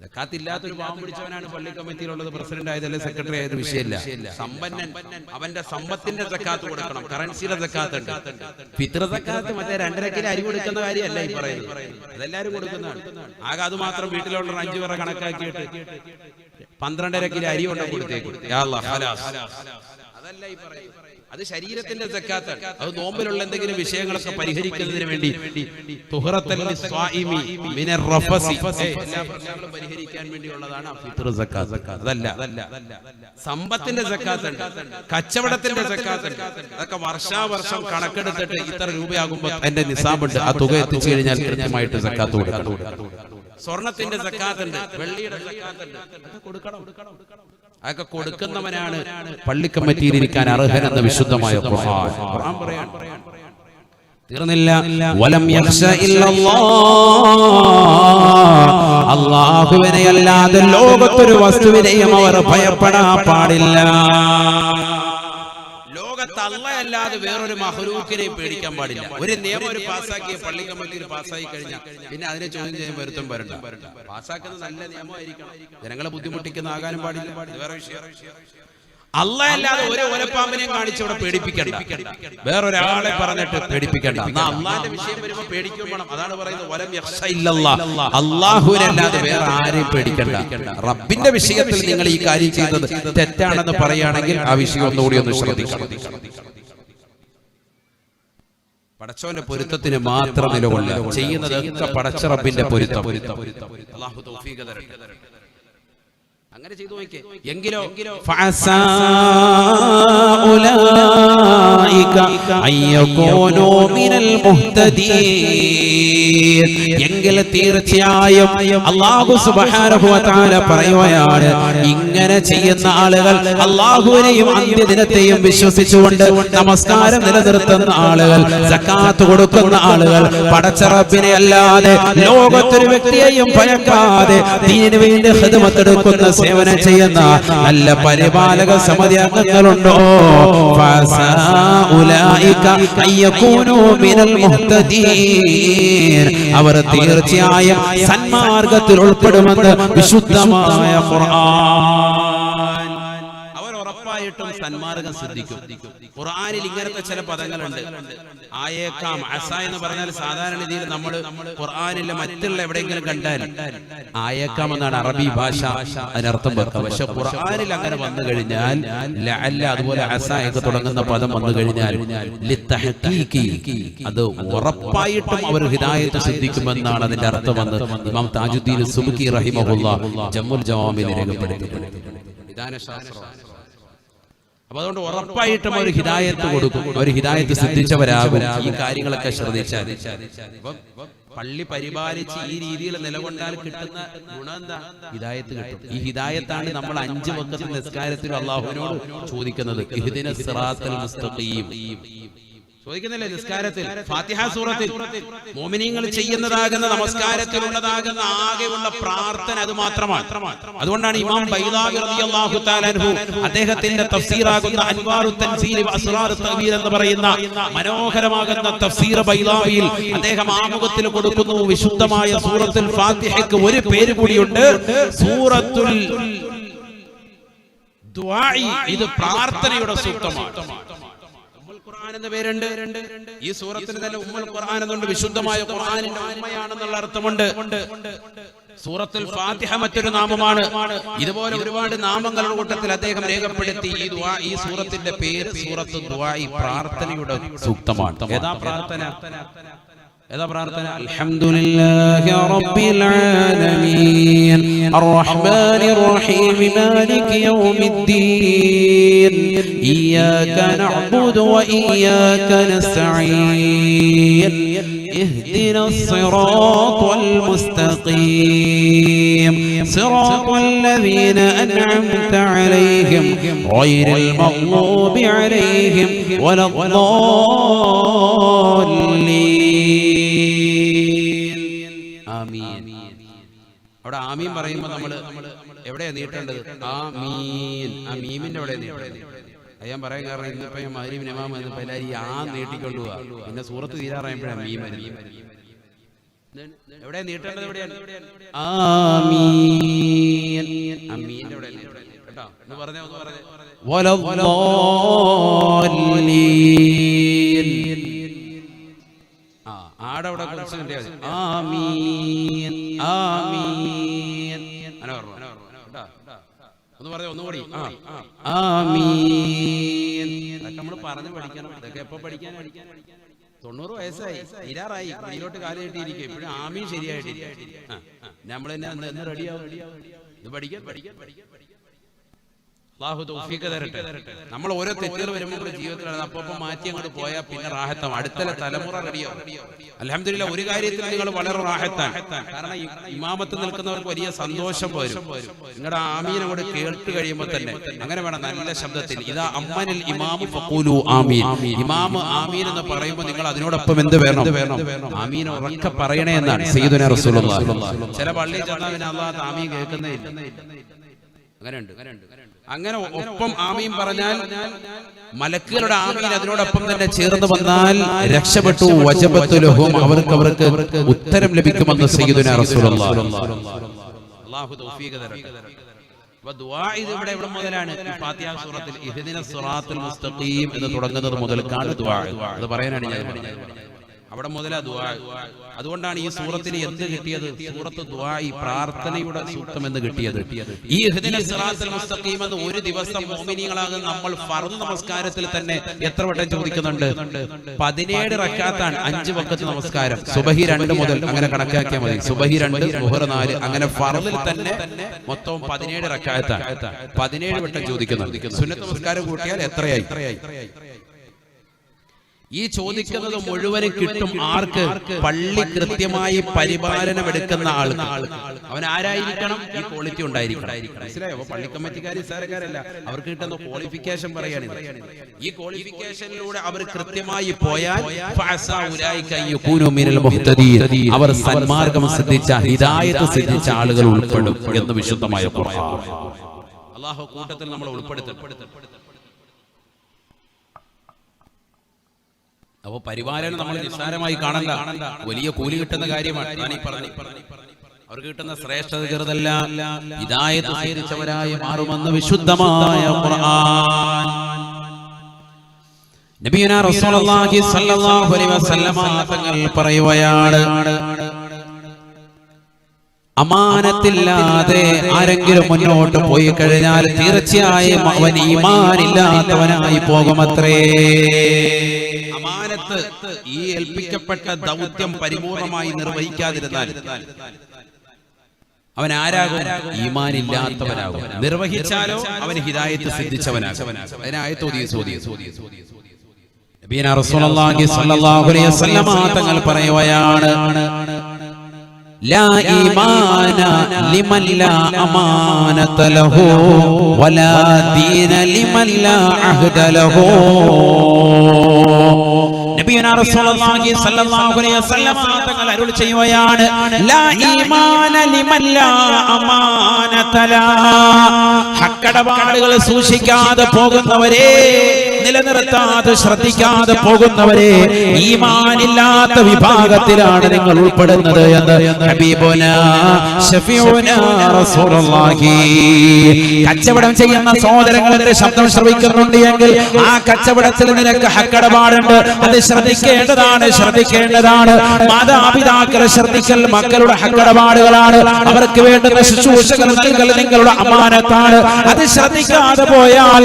സക്കാത്തില്ലാത്തൊരു പാവം പിടിച്ചവനാണ് പള്ളി കമ്മിറ്റിയിലുള്ളത്, പ്രസിഡന്റ് ആയതല്ലേ സെക്രട്ടറി ആയത് വിഷയമില്ല. സമ്പന്നൻ അവന്റെ സമ്പത്തിന്റെ സക്കാത്ത് കൊടുക്കണം. കറൻസിയുടെ സക്കാത്ത് ഉണ്ട്. ഫിത്ർ സക്കാത്ത് മറ്റേ 2.5 കിലോ അരി കൊടുക്കുന്ന കാര്യമല്ല ഈ പറയുന്നത്, അതെല്ലാരും കൊടുക്കുന്നതാണ്. ആകെ അത് മാത്രം വീട്ടിലുള്ള 5 പേരെ കണക്കാക്കിയിട്ട് 12.5 കിലോ അരി കൊണ്ട് കൊടുത്തേക്കും. അതല്ല ഈ പറയുന്നത്. അത് ശരീരത്തിന്റെ സക്കാത്താണ്. അത് നോമ്പിലുള്ള എന്തെങ്കിലും വിഷയങ്ങളൊക്കെ പരിഹരിക്കുന്നതിന് വേണ്ടി തുഹറത്തൽ ലിസ്വാഇമി മിനർ റഫസി എല്ലാ പ്രശ്നങ്ങളും പരിഹരിക്കാൻ വേണ്ടിയുള്ളതാണ് ഫിത്ർ സക്കാത്ത്. അതല്ല സമ്പത്തിന്റെ സക്കാത്തുണ്ട്, കച്ചവടത്തിന്റെ സക്കാത്തുണ്ട്. അതൊക്കെ വർഷാവർഷം കണക്കെടുത്തിട്ട് ഇത്ര രൂപയാകുമ്പോൾ എന്റെ നിസാബുണ്ട്, ആ തുക എത്തിച്ചു കഴിഞ്ഞാൽ കൃത്യമായിട്ട് സക്കാത്ത് കൊടുക്കണം. സ്വർണത്തിന്റെ സക്കാത്തുണ്ട്, വെള്ളിയുടെ സക്കാത്തുണ്ട്, അതൊക്കെ കൊടുക്കണം. അതൊക്കെ കൊടുക്കുന്നവനാണ് പള്ളി കമ്മിറ്റിയിൽ ഇരിക്കാൻ അർഹനെന്ന് വിശുദ്ധമായ ഖുർആൻ പറയാൻ. തീർന്നില്ല. വലം യഖ്ശ ഇല്ലല്ലാഹ്, അല്ലാഹുവിനെ അല്ലാതെ ലോകത്തൊരു വസ്തുവിനെയും അവർ ഭയപ്പെടാൻ പാടില്ല. ലോകത്ത് അല്ലാഹ് അല്ലാതെ വേറൊരു മഖ്ലൂക്കിനെയും പേടിക്കാൻ പാടില്ല. ഒരു നിയമം ഒരു പാസ്സാക്കിയ പള്ളി കമ്മിറ്റിയിൽ പാസ്സായി കഴിഞ്ഞാൽ പിന്നെ അതിനെ ചോദ്യം ചെയ്യാൻ വരുത്തും വരണ്ട. പാസ്സാക്കുന്നത് നല്ല നിയമമായിരിക്കണം, ജനങ്ങളെ ബുദ്ധിമുട്ടിക്കുന്ന ആകാനും പാടില്ല. വേറെ വിഷയം. അല്ലാഹ് അല്ലാതെ ഒരു ഒലപ്പാമ്പിനെയും കാണിച്ച് ഇവിടെ പേടിപ്പിക്കണ്ട, വേറൊരാളെ പറഞ്ഞിട്ട് പേടിപ്പിക്കണ്ട. എന്നാ അള്ളാന്റെ വിഷയം വരുമ്പോൾ പേടിക്കും വേണം. അതാണ് പറയുന്നത് വലം യഖ്ശ ഇല്ലല്ലാഹ്, അല്ലാഹുവിനല്ലാതെ വേറെ ആരെയും പേടിക്കണ്ട. റബ്ബിന്റെ വിഷയത്തിൽ നിങ്ങൾ ഈ കാര്യം ചെയ്തത് തെറ്റാണെന്ന് പറയുകയാണെങ്കിൽ ആ വിഷയം ഒന്നുകൂടി ഒന്ന് ശ്രദ്ധിക്കണം. പടച്ചവന്റെ പൊരുത്തത്തിന് മാത്രം നിലകൊള്ളുക. ചെയ്യുന്നതൊക്കെ പടച്ച റബ്ബിന്റെ പൊരുത്തം. അല്ലാഹു തൗഫീഖ് തരട്ടെ. അങ്ങനെ ചെയ്തു നോക്കിയേ. എങ്കിലോ ഫഅസാ ഉലൈക അയ്യകൂനു മിനൽ മുഹ്തദീൻ, എങ്കിൽ തീർച്ചയായും അല്ലാഹു സുബ്ഹാനഹു വ തആല പറയുകയാണ്, ഇങ്ങനെ ചെയ്യുന്ന ആളുകൾ, അല്ലാഹുവിനെയും അന്ത്യദിനത്തെയും വിശ്വസിച്ചുകൊണ്ട് നമസ്കാരം നിലനിർത്തുന്ന ആളുകൾ, സക്കാത്ത് കൊടുക്കുന്ന ആളുകൾ, പടച്ച റബ്ബിനെ അല്ലാതെ ലോകത്തൊരു വ്യക്തിയെയും ഭയക്കാതെ ദീനിനു വേണ്ടി ഖിദ്മത്ത് എടുക്കുന്ന സേവനം ചെയ്യുന്ന നല്ല പരിപാലക സമിതി അംഗങ്ങളുണ്ടോ, അവർ തീർച്ചയായും സന്മാർഗത്തിൽ ഉൾപ്പെടുമെന്ന് വിശുദ്ധമായ ഖുർആൻ. അവർ ഉറപ്പായിട്ടും സന്മാർഗം സിദ്ധിക്കും. ഖുർആനിൽ ഇങ്ങനത്തെ ചില പദങ്ങളുണ്ട്. ആയേക്കാം, അസ എന്ന് പറഞ്ഞാൽ സാധാരണ രീതിയിൽ നമ്മൾ ഖുർആനിലെ മറ്റുള്ള എവിടെയെങ്കിലും കണ്ടാൽ ആയേക്കാം എന്നാണ് അറബി ഭാഷ അതിനർത്ഥം വെക്കുക. പക്ഷെ ഖുർആനിൽ അങ്ങനെ വന്നു കഴിഞ്ഞാൽ ലഅല്ല, അതുപോലെ അസ ഒക്കെ തുടങ്ങുന്ന പദം വന്നു കഴിഞ്ഞാൽ ലിത്തഹ്ഖീഖി, അത് ഉറപ്പായിട്ടും അവർ ഹിദായത്ത് സിദ്ധിക്കുമെന്നാണ് അതിന്റെ അർത്ഥം വന്ന് ഇമാം താജുദ്ദീൻ സുബ്കി റഹിമഹുല്ലാഹ് ജമ്മുൽ ജവാമിൽ രേഖപ്പെടുത്തിയിട്ടുണ്ട്. അപ്പൊ അതുകൊണ്ട് ഉറപ്പായിട്ടും ഒരു ഹിദായത്ത് കൊടുക്കും, ഒരു ഹിദായത്ത് സിദ്ധിച്ചവരാകും ഈ കാര്യങ്ങളൊക്കെ ശ്രദ്ധിച്ചാൽ. പള്ളി പരിപാലിച്ച് ഈ രീതിയിൽ നിലകൊണ്ടാൽ കിട്ടുന്ന ഗുണം എന്താ? ഹിദായത്ത് കിട്ടും. ഈ ഹിദായത്താണ് നമ്മൾ 5 വഖത്ത് നിസ്കാരത്തിൽ അല്ലാഹുവിനോട് ചോദിക്കുന്നത്. ഇഹ്ദിനസ് സിറാത്തൽ മുസ്തഖീം ചോദിക്കുന്നില്ലേ നിസ്കാരത്തിൽ? ഫാത്തിഹ സൂറത്തിൽ മുഅ്മിനീങ്ങൾ ചെയ്യുന്നതാകുന്ന നമസ്കാരത്തിലുള്ളതാകുന്ന ആകെയുള്ള പ്രാർത്ഥന അത് മാത്രമാണ്. അതുകൊണ്ടാണ് ഇമാം ബൈദാവി റളിയല്ലാഹു തആല അൻഹു അദ്ദേഹത്തിന്റെ തഫ്സീറാകുന്ന അൻവാറുൽ തൻസീൽ വ അസ്റാറുൽ തഅ്വീൽ എന്ന് പറയുന്ന മനോഹരമാകുന്ന തഫ്സീർ ബൈദാവിയിൽ അദ്ദേഹം ആമുഖത്തിൽ കൊടുക്കുന്നു, വിശുദ്ധമായ സൂറത്തുൽ ഫാത്തിഹയ്ക്ക് ഒരു പേര് കൂടിയുണ്ട്, സൂറത്തുൽ ദുആഇ. ഇത് പ്രാർത്ഥനയുടെ സൂക്തമാണ്. ഖുർആൻ എന്ന പേരുണ്ട്. ഈ സൂറത്തിന് തന്നെ ഉമ്മുൽ ഖുർആൻ എന്നുണ്ട്. വിശുദ്ധമായ ഖുർആനിന്റെ ഉമ്മയാണെന്നുള്ള അർത്ഥമുണ്ട്. സൂറത്തുൽ ഫാത്തിഹ മറ്റൊരു നാമമാണ്. ഇതുപോലെ ഒരുപാട് നാമങ്ങളുടെ കൂട്ടത്തിൽ അദ്ദേഹം രേഖപ്പെടുത്തി ഈ സൂറത്തിന്റെ പേര് സൂറത്തു ദുആഇ, പ്രാർത്ഥനയുടെ സൂക്തമാണ്. ഏതാ പ്രാർത്ഥന? അൽഹംദുലില്ലാഹി റബ്ബിൽ ആലമീൻ അർറഹ്മാനിർ റഹീം മാലികി യൗമിദ്ദീൻ ഇയ്യാക നഅ്ബുദു വ ഇയ്യാക നസ്തഈൻ ഇഹ്ദിനസ് സിറാത്തൽ മുസ്തഖീം സിറാത്തൽ ലദീന അൻഅംത അലൈഹിം ഗൈറിൽ മഗ്ദൂബി അലൈഹിം വലദ്ദാല്ലീൻ. അവിടെ ആമീൻ പറയുമ്പോൾ നമ്മൾ എവിടെയാ നീട്ടേണ്ടത്? ആമീൻ. ആ മീമിന്റെ എവിടെ നീട്ടേണ്ടത്? ഞാൻ പറയാൻ കാരണം ഇന്നിപ്പോ ഞാൻ മഗ്‌രിബ് ഇമാം വന്നപ്പോൾ എല്ലാവരും ഈ ആ നീട്ടിക്കൊണ്ടുപോവാ. പിന്നെ സൂറത്ത് തീരാറായപ്പോഴാണ് മീം എവിടെ നീട്ടേണ്ടത്? എവിടെയാണ്? ആമീൻ. ആമീന്റെ എവിടെ കേട്ടോ? ഒന്ന് പറഞ്ഞേ, ഒന്ന് പറഞ്ഞേ. വലദ്ദാല്ലീൻ. ആടെ അവിടെ ആമീൻ ആമീൻ. ഒന്ന് പറഞ്ഞ ഒന്നുകൂടി ആമീൻ. നമ്മൾ പറഞ്ഞു പഠിക്കണം. ഇതൊക്കെ എപ്പോ പഠിക്കാൻ? 90 വയസ്സായി, തീരാറായി, കയ്യിലോട്ട് കാല് കെട്ടിയിരിക്കും. ഇപ്പോഴും ആമീൻ ശരിയായിട്ടില്ല. നമ്മൾ തന്നെ എന്ന് റെഡിയാവും? ഇത് പഠിക്കാൻ. അല്ലാഹു തൗഫീഖ് തരട്ടെ. നമ്മൾ ഓരോ തെറ്റുകൾ വരുമ്പോൾ ജീവിതത്തിൽ അപ്പം മാറ്റി അങ്ങോട്ട് പോയാൽ പിന്നെ റാഹത്താണ്. അടുത്ത തലമുറ റെഡിയാവും. അൽഹംദുലില്ലാഹ് ഒരു കാര്യത്തിൽ നിങ്ങൾ വളരെ റാഹത്താണ്. കാരണം ഇമാമത്ത് നിൽക്കുന്നവർക്ക് വലിയ സന്തോഷം വരും. നിങ്ങളുടെ ആമീൻ അങ്ങോട്ട് കേട്ട് കഴിയുമ്പോൾ തന്നെ അങ്ങനെ വേണം, നല്ല ശബ്ദത്തിൽ. ഇതാ അമ്മനിൽ ഇമാമു ഫഖൂലു ആമീൻ. ഇമാം ആമീൻ എന്ന് പറയുമ്പോൾ നിങ്ങൾ അതിനോടൊപ്പം എന്ത് വേണം? ആമീൻ ഉറക്കെ പറയണേ എന്നാണ് സയ്യിദുനാ റസൂലുള്ളാഹി. ചില പള്ളിയിൽ ചെന്നാൽ പിന്നെ അല്ലാഹു ആമീൻ കേൾക്കുന്നേ ഇല്ല. അങ്ങനെ ഒപ്പം ആമീൻ പറഞ്ഞാൽ മലക്കുകളുടെ ആമീൻ അതിനോടൊപ്പം തന്നെ ചേർന്ന് വന്നാൽ രക്ഷപ്പെട്ടു. വജബത്തു ലഹും, അവർക്ക് ഉത്തരം ലഭിക്കുമെന്ന് സയ്യിദുനാ റസൂലുള്ളാഹി. അല്ലാഹു തൗഫീഖ് തരട്ടെ. ദുആ ഇവിടെ എവിടെ മുതലാണ്? ഫാത്തിഹ സൂറത്തിൽ ഇഹ്ദിനസ് സിറാത്തുൽ മുസ്തഖീം എന്ന് തുടങ്ങുന്നത് മുതൽക്കാണ് ദുആ. അത് പറയാനാണ് ഞാൻ പറഞ്ഞത്. അവിടെ മുതലാ ദുആ. അതുകൊണ്ടാണ് ഈ സൂറത്തിന് എന്ത് കിട്ടിയത്? സൂറത്ത് ദുആ, ഈ പ്രാർത്ഥനയുടെ സൂക്തം എന്ന് കിട്ടിയത്. ഈ ഇഹ്ദിനസ് സിറാത്തുൽ മുസ്തഖീം എന്ന് ഒരു ദിവസം മുഅ്മിനീങ്ങളാകുന്ന നമ്മൾ ഫർദ് നമസ്കാരത്തിൽ തന്നെ എത്ര വട്ടം ചോദിക്കുന്നുണ്ട്? 17 റക്അത്താണ് 5 വഖത്ത് നമസ്കാരം. സുബഹി 2 മുതൽ അങ്ങനെ കണക്കാക്കിയാൽ മതി. സുബഹി 2, ളുഹർ 4, അങ്ങനെ ഫർദിൽ തന്നെ മൊത്തം 17 റക്അത്താണ്. 17 വട്ടം ചോദിക്കുന്നുണ്ട്. സുന്നത്ത് നമസ്കാരം കൂട്ടിയാൽ എത്രയായി? ഈ ചോദിക്കുന്നത് മുഴുവനും കിട്ടും ആർക്ക്? പള്ളി കൃത്യമായി പരിപാലനം എടുക്കുന്ന ആൾക്ക്. അവൻ ആരായിരിക്കണം? ഈ ക്വാളിറ്റി ഉണ്ടായിരിക്കണം. മനസ്സിലായോ? പള്ളി കമ്മിറ്റിക്കാർ നിസ്സാരക്കാരല്ല, അവർക്ക് കിട്ടുന്ന ക്വാളിഫിക്കേഷൻ പറയാണ്. ഈ ക്വാളിഫിക്കേഷനിലൂടെ അവർ കൃത്യമായി പോയാൽ അവർ സന്മാർഗം സിദ്ധിച്ച, ഹിദായത്ത് സിദ്ധിച്ച ആളുകൾ ഉൾപ്പെടും എന്ന് വിശുദ്ധമായ ഖുർആൻ. അല്ലാഹു കൂട്ടത്തിൽ നമ്മൾ ഉൾപ്പെടുത്തപ്പെടും. അപ്പൊ പരിപാലനം നമ്മൾ നിസ്സാരമായി കാണണ്ട, വലിയ കൂലി കിട്ടുന്ന കാര്യമാണ്. അവർക്ക് കിട്ടുന്ന ശ്രേഷ്ഠത ചെറുതല്ല. ഹിദായത്ത് സ്വീകരിച്ചവരായി മാറുമെന്ന് വിശുദ്ധമായ ഖുർആൻ. നബിയുനാ റസൂലുള്ളാഹി സ്വല്ലല്ലാഹു അലൈഹി വസല്ലമ തങ്ങൾ പറയുകയാണ്, അമാനത്തില്ലാതെ ആരെങ്കിലും മുന്നോട്ട് പോയി കഴിഞ്ഞാൽ തീർച്ചയായും അവൻ ഈമാനില്ലാത്തവനായി പോകുമത്രേ. അമാനത്ത്, ഈ ഏൽപ്പിക്കപ്പെട്ട ദൗത്യം പരിപൂർണമായി നിർവഹിക്കാതിരുന്നാൽ അവൻ ആരാകും? ഈമാനില്ലാത്തവനാകും. നിർവഹിച്ചാലോ അവൻ ഹിദായത്ത് സിദ്ധിച്ചവനാകും. അതിനായത്ത് നബിയുനാ റസൂലുള്ളാഹി സ്വല്ലല്ലാഹു അലൈഹി വസല്ലമ തങ്ങൾ പറയുകയാണ്, ലാ ഈമാന ലിമൻ ലാ അമാനത ലഹു വലാ ദീന ലിമൻ ലാ അഹ്ദ ലഹു. നബിയുനാ റസൂലുള്ളാഹി സ്വല്ലല്ലാഹു അലൈഹി വസല്ലം തങ്ങൾ അരുൾ ചെയ്യുകയാണ്, ലാ ഈമാന ലിമൻ ലാ അമാനത ലഹു. ഹക്കടപാടുകൾ സൂക്ഷിക്കാതെ പോകുന്നവരെ, നിലനിർത്താതെ ശ്രദ്ധിക്കാതെ പോകുന്നവരെ, ഈമാനില്ലാത്ത വിഭാഗത്തിലാണ് നിങ്ങൾ ഉൾപ്പെടുന്നത് എന്ന് ഹബീബുനാ ശഫീഉനാ റസൂലുള്ളാഹി. കച്ചവടം ചെയ്യുന്ന സഹോദരങ്ങളുടെ ശബ്ദം ശ്രവിക്കുന്നുണ്ട് എങ്കിൽ ആ കച്ചവടത്തിൽ നിനക്ക് ഹക്കടപാടുണ്ട്. അത് ശ്രദ്ധിക്കേണ്ടതാണ്. മാതാപിതാക്കളെ ശ്രദ്ധിക്കൽ മക്കളുടെ ഹക്കടപാടുകളാണ്. അവർക്ക് വേണ്ടുന്ന ശുശ്രൂഷകൾ നൽകൽ നിങ്ങളുടെ അമാനത്താണ്. അത് ശ്രദ്ധിക്കാതെ പോയാൽ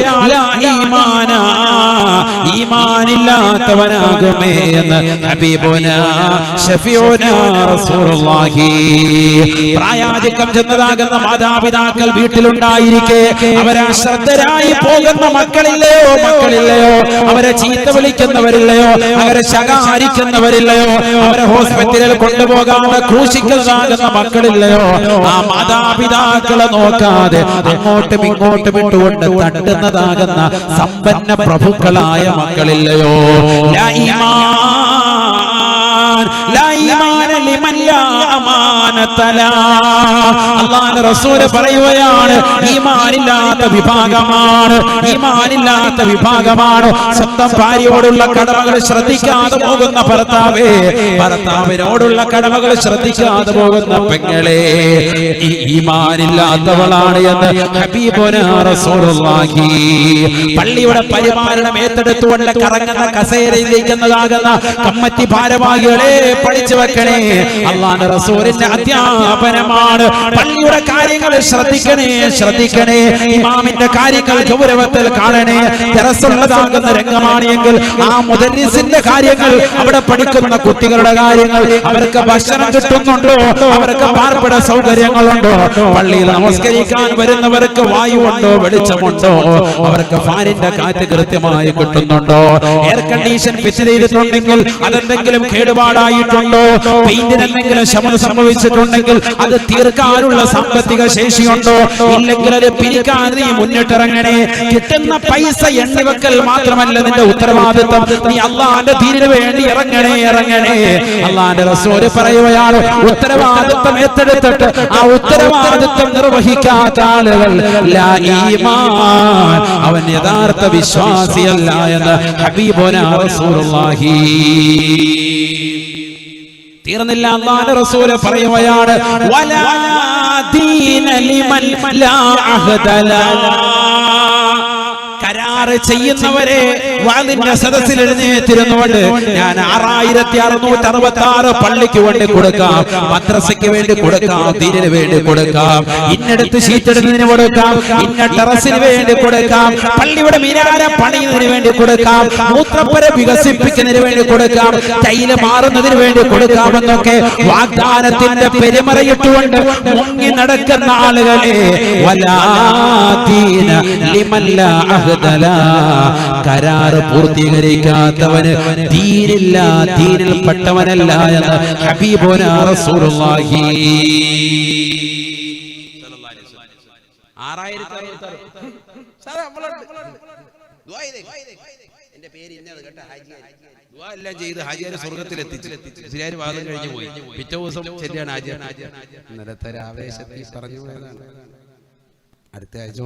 ഈമാനില്ലാത്തവനാകുമേ എന്ന് ഹബീബുനാ ശഫീഉനാ റസൂലുള്ളാഹി. പ്രായാധിക്യം ചെന്നതാകുന്ന മാതാപിതാക്കൾ വീട്ടിലുണ്ടായിരിക്കെ അവരെ ശ്രദ്ധരായി പോകുന്ന മക്കളില്ലയോ? അവരെ ചീത്ത വിളിക്കുന്നവരില്ലയോ? അവരെ ശകാരിക്കുന്നവരില്ലയോ? അവരെ ഹോസ്പിറ്റലിൽ കൊണ്ടുപോകാതെ ക്രൂശിക്കുന്നതാകുന്ന മക്കളില്ലയോ? ആ മാതാപിതാക്കളെ നോക്കാതെ അങ്ങോട്ടും ഇങ്ങോട്ടും ഇട്ടുകൊണ്ട് തട്ടുന്നതാകുന്ന സമ്പന്ന പ്രഭുക്കളായ മക്കളില്ലയോ? ലാ ഈമാന ലിമൻ ലാ അമാനത ലഹു. അല്ലാഹുവിന്റെ റസൂൽ പറയുകയാണ്, ഈമാനില്ലാത്ത വിഭാഗമാണ് സ്വന്തം ഭാര്യയോടുള്ള കടമകൾ ശ്രദ്ധിക്കാതെ പോകുന്ന ഭർത്താവിനോടുള്ള കടമകൾ ശ്രദ്ധിക്കാതെ പോകുന്ന പെങ്ങളെ, ഈ ഈമാനില്ലാത്തവളാണ് എന്ന് ഹബീബുനാ റസൂലുള്ളാഹി. പള്ളിയുടെ പരിപാലനം ഏറ്റെടുത്തുകൊണ്ട് കറങ്ങുന്ന കസേരയിലിരിക്കുന്നതാകുന്ന കമ്മിറ്റി ഭാരവാഹികളെ പഠിച്ചു വെക്കണേ. വെക്കണേ. അല്ലാഹുവിന്റെ റസൂലിന്റെ അധ്യാപനമാണ്. പള്ളിയുടെ കാര്യങ്ങൾ ശ്രദ്ധിക്കണേ. ഇമാമിന്റെ കാര്യങ്ങൾ ഗൗരവത്തിൽ കാണണേ. ദർസുള്ളതാകുന്ന രംഗമാണ് എങ്കിൽ ആ മുദരിസിന്റെ കാര്യങ്ങൾ, അവിടെ പഠിക്കുന്ന കുട്ടികളുടെ കാര്യങ്ങൾ, അവർക്ക് ഭക്ഷണം കിട്ടുന്നുണ്ടോ, അവർക്ക് പാർപ്പിട സൗകര്യങ്ങളുണ്ടോ, പള്ളിയിൽ നമസ്കരിക്കാൻ വരുന്നവർക്ക് വായുവുണ്ടോ, വെളിച്ചമുണ്ടോ, അവർക്ക് ഫാനിന്റെ കാറ്റ് കൃത്യമായി കിട്ടുന്നുണ്ടോ, എയർ കണ്ടീഷൻ ഫിറ്റ് ചെയ്തിട്ടുണ്ടെങ്കിൽ അതെന്തെങ്കിലും കേടുപാടായിട്ടുണ്ടോ, പെയിന്റിന് എന്തെങ്കിലും ശമനം സംഭവിച്ചിട്ടുണ്ടെങ്കിൽ അത് തീർക്കാനുള്ള സാമ്പത്തിക ശേഷിയുണ്ടോ, ഇല്ലെങ്കിൽ അത് പിരിക്കാൻ നീ മുന്നിട്ടിറങ്ങണേ. കിട്ടുന്ന പൈസ എണ്ണിവെക്കൽ മാത്രമല്ല നിന്റെ ഉത്തരവാദിത്വം. നീ അള്ളാന്റെ ദീനിന് വേണ്ടി ഇറങ്ങണേ. അള്ളാന്റെ റസൂൽ പറയുകയാണ്, ഉത്തരവാദിത്വം ഏറ്റെടുത്തിട്ട് ആ ഉത്തരവാദിത്വം നിർവഹിക്കാത്ത ആളുകൾ ലാ ഈമാൻ, അവൻ യഥാർത്ഥ വിശ്വാസിയല്ല എന്ന് ഹബീബുനാ റസൂലുള്ളാഹി. തീർന്നില്ല, അല്ലാഹുവിന്റെ റസൂൽ പറയുകയാണ്, വലാ ദീന ലിമൻ ലാ അഹദ ലനാ. കരാറ് ചെയ്യുന്നവരെ വാളിന്റെ സദസ്സിൽ എഴുന്നേറ്റിരുന്നുകൊണ്ട് ഞാൻ 6666 പള്ളിക്ക് വേണ്ടി കൊടുക്കാം, മദ്രസയ്ക്ക് വേണ്ടി കൊടുക്കാം, ദീനിന് വേണ്ടി കൊടുക്കാം, ഇന്നടത്ത് ഷീറ്റെടുക്കുന്നതിന് കൊടുക്കാം, ഇന്ന ടെറസിന് വേണ്ടി കൊടുക്കാം, പള്ളിയുടെ മിനാരം പണിയുന്നതിന് വേണ്ടി കൊടുക്കാം, മൂത്രപ്പുര വികസിപ്പിക്കുന്നതിന് വേണ്ടി കൊടുക്കാം, ടൈല് മാറുന്നതിന് വേണ്ടി കൊടുക്കാമെന്നൊക്കെ വാഗ്ദാനത്തിന്റെ പെരുമറയിട്ടുകൊണ്ട് മുങ്ങി നടക്കുന്ന ആളുകളെ വലാ ദീന ലിമൻ ലാ അഹദ ലനാ, കരാറ് പൂർത്തീകരിക്കാത്തവന് ദീനില്ല, ദീനിൽപ്പെട്ടവനല്ല എന്ന് ഹബീബുനാ റസൂലുള്ളാഹി. 6000 എല്ലാം ചെയ്ത് ഹാജിയാരെ സ്വർഗത്തിലെത്തിച്ച് ഹാജിയാർ വാദം കഴിഞ്ഞു പോയി. പിറ്റേ ദിവസം ശരിയാണ് ഹാജിയാർ ഇന്നലത്തെ ആവേശത്തിൽ പറഞ്ഞു പോയതാണ്. അടുത്ത ആഴ്ച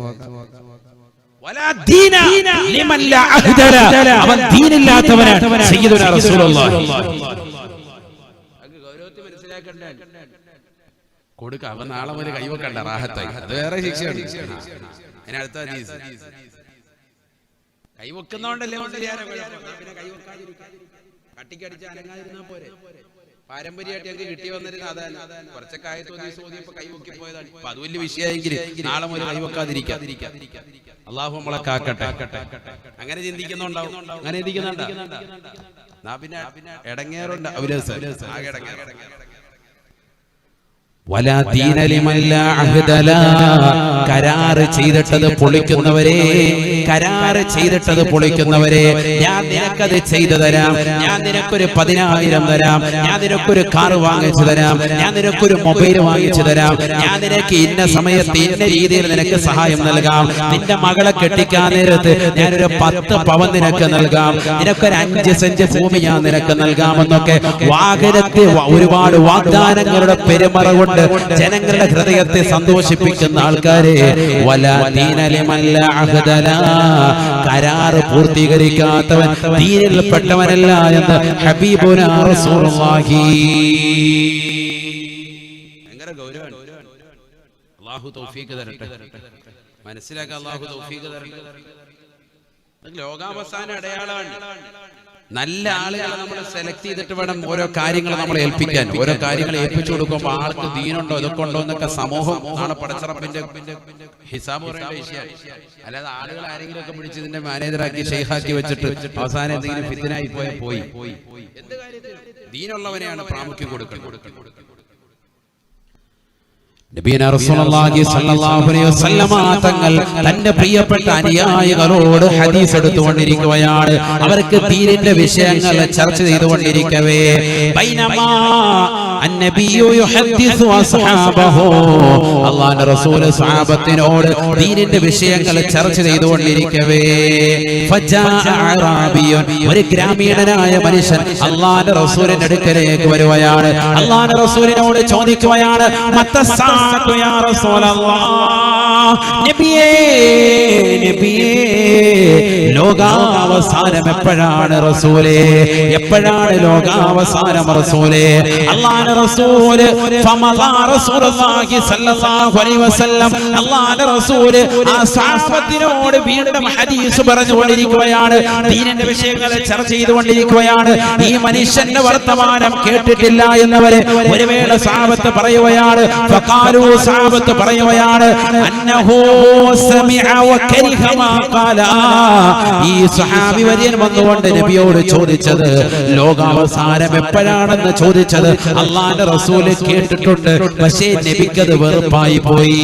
അവൻ ദീനില്ലാത്തവനാണ്. സയ്യിദുനാ റസൂലുള്ളാഹി ഗൗരവത്തിൽ മനസ്സിലാക്കണ്ടേ കൊടുക്ക. അവൻ നാളെ മുതൽ കൈവക്കണ്ട, റാഹത്തായി. അത് വേറെ ശിക്ഷയാണ്. അതിനടുത്ത കൈവെക്കുന്നോണ്ടല്ലേ കട്ടിക്കടിച്ച് അനങ്ങാതിരുന്നാ പോരെ. പാരമ്പര്യമായിട്ട് ഞങ്ങൾക്ക് കിട്ടി വന്നിരുന്ന അതാണ്. കുറച്ചൊക്കെ ആയത്തോന്നിയപ്പോ കൈവക്കി പോയതാണ്. അപ്പൊ അത് വലിയ വിഷയമെങ്കിൽ നാളെ മുതൽ കൈവക്കാതിരിക്കാം. അള്ളാഹു നമ്മളെ കാക്കട്ടെ. അങ്ങനെ ചിന്തിക്കുന്നുണ്ടാവും, അങ്ങനെ ചിന്തിക്കുന്നുണ്ട്. പിന്നെ ഇടങ്ങേറുണ്ട് അവര് ആകെ ഇടങ്ങേറുണ്ട്. വലാ ദീന ലിമൻ ലാ അഹദ ലനാ, കരാറ് ചെയ്തിട്ടത് പൊളിക്കുന്നവരെ, കരാറ് ചെയ്തിട്ടത് പൊളിക്കുന്നവരെ, ഞാൻ നിനക്കത് ചെയ്തു തരാം, ഞാൻ നിനക്കൊരു 10,000 തരാം, ഞാൻ നിനക്കൊരു കാർ വാങ്ങിച്ചു തരാം, ഞാൻ നിനക്കൊരു മൊബൈൽ വാങ്ങിച്ചു തരാം, ഞാൻ നിനക്ക് ഇന്ന സമയത്ത് ഇന്ന രീതിയിൽ നിനക്ക് സഹായം നൽകാം, നിന്റെ മകളെ കെട്ടിക്കാൻ നേരത്ത് ഞാനൊരു 10 പവൻ നിനക്ക് നൽകാം, നിനക്കൊരു 5 സെന്റ് ഭൂമി ഞാൻ നിനക്ക് നൽകാമെന്നൊക്കെ വാഗ്ദാനത്തിൽ ഒരുപാട് വാഗ്ദാനങ്ങളുടെ പെരുമറ കൊണ്ട് ജനങ്ങളുടെ ഹൃദയത്തെ സന്തോഷിപ്പിക്കുന്ന ആൾക്കാരെ വലാ ദീന ലിമൻ ലാ അഹദ ലനാ, കരാർ പൂർത്തീകരിക്കാത്തവൻ ദീനിൽപ്പെട്ടവനല്ല എന്ന് ഹബീബുനാ റസൂലുള്ളാഹി. ഭയങ്കര ഗൗരവമാണ്. അല്ലാഹു തൗഫീഖ് തരട്ടെ, മനസ്സിലാക്കാൻ അല്ലാഹു തൗഫീഖ് തരട്ടെ. ലോകാവസാന അടയാളമാണ്. നല്ല ആളുകളെ നമ്മൾ സെലക്ട് ചെയ്തിട്ട് വേണം ഓരോ കാര്യങ്ങൾ നമ്മൾ ഏൽപ്പിക്കാൻ. ഓരോ കാര്യങ്ങൾ ഏൽപ്പിച്ചു കൊടുക്കുമ്പോൾ ആൾക്ക് ദീനുണ്ടോ ഇതൊക്കെ ഉണ്ടോ എന്നൊക്കെ സമൂഹം നാളെ പടച്ചറപ്പിന്റെ ഹിസാബ് പറയേണ്ട വിഷയമാണ്. അല്ലാതെ ആളുകൾ ആരെങ്കിലും ഒക്കെ പിടിച്ച് ഇതിന്റെ മാനേജറാക്കി ഷെയ്ഖാക്കി വെച്ചിട്ട് അവസാനം എന്തെങ്കിലും ഫിത്നായി പോയി എന്ത് കാര്യത്തിൽ ദീനുള്ളവനെയാണ് പ്രാമുഖ്യം കൊടുക്കുന്നത്. നബിയനാ റസൂലുള്ളാഹി സ്വല്ലല്ലാഹു അലൈഹി വസല്ലമ തങ്ങൾ തന്റെ പ്രിയപ്പെട്ട അനുയായികളോട് ഹദീസ് എടുത്തുകൊണ്ടിരിക്കുകയാണ്. അവർക്ക് ദീനിന്റെ വിഷയങ്ങൾ ചർച്ച ചെയ്തുകൊണ്ടിരിക്കവേ ബൈനമാ അന്നബിയു യുഹദ്ദിസു അസ്ഹാബഹു, അല്ലാഹുവിന്റെ റസൂൽ സ്വഹാബത്തിനോട് ദീനിന്റെ വിഷയങ്ങൾ ചർച്ച ചെയ്തുകൊണ്ടിരിക്കവേ ഫജാഅ അറാബിയുൻ, ഒരു ഗ്രാമീണനായ മനുഷ്യൻ അല്ലാഹുവിന്റെ റസൂലിന്റെ അടുക്കലേക്ക് വരുകയാണ്. അല്ലാഹുവിന്റെ റസൂലിനോട് ചോദിക്കുകയാണ്, മത്തസാ യാ റസൂലല്ലാഹ്, നബിയേ നബിയേ ലോകാവസാനം എപ്പോഴാണ് റസൂലേ? എപ്പോഴാണ് ലോകാവസാനം റസൂലേ? അല്ലാഹുവിന്റെ റസൂല് ഫമദാ റസൂലുള്ളാഹി സ്വല്ലല്ലാഹു അലൈഹി വസല്ലം അല്ലാഹുവിന്റെ റസൂല് ആ സ്വഹാബത്തിനോട് വീണ്ടും ഹദീസ് പറഞ്ഞുകൊണ്ടിരിക്കുകയാണ്. ദീനിന്റെ വിഷയങ്ങൾ ചർച്ച ചെയ്തുകൊണ്ടിരിക്കുകയാണ്. ഈ മനുഷ്യന്റെ വർത്തമാനം കേട്ടിട്ടില്ല എന്നവരെ ഒരു വേള സ്വഹാബത്ത് പറയുകയാണ്. ഫഖാലു സ്വഹാബത്ത് പറയുകയാണ് അന്നഹു സമിഅ വകരിഹ മാ ഖാല. ഈ സ്വഹാബി വര്യൻ വന്നുകൊണ്ട് നബിയോട് ചോദിച്ചത് ലോകാവസാനം എപ്പോഴാണെന്ന് ചോദിച്ചത് അല്ലാഹുവിന്റെ റസൂല് കേട്ടിട്ടുണ്ട്, പക്ഷേ നബിക്കത് വെറുപ്പായി പോയി.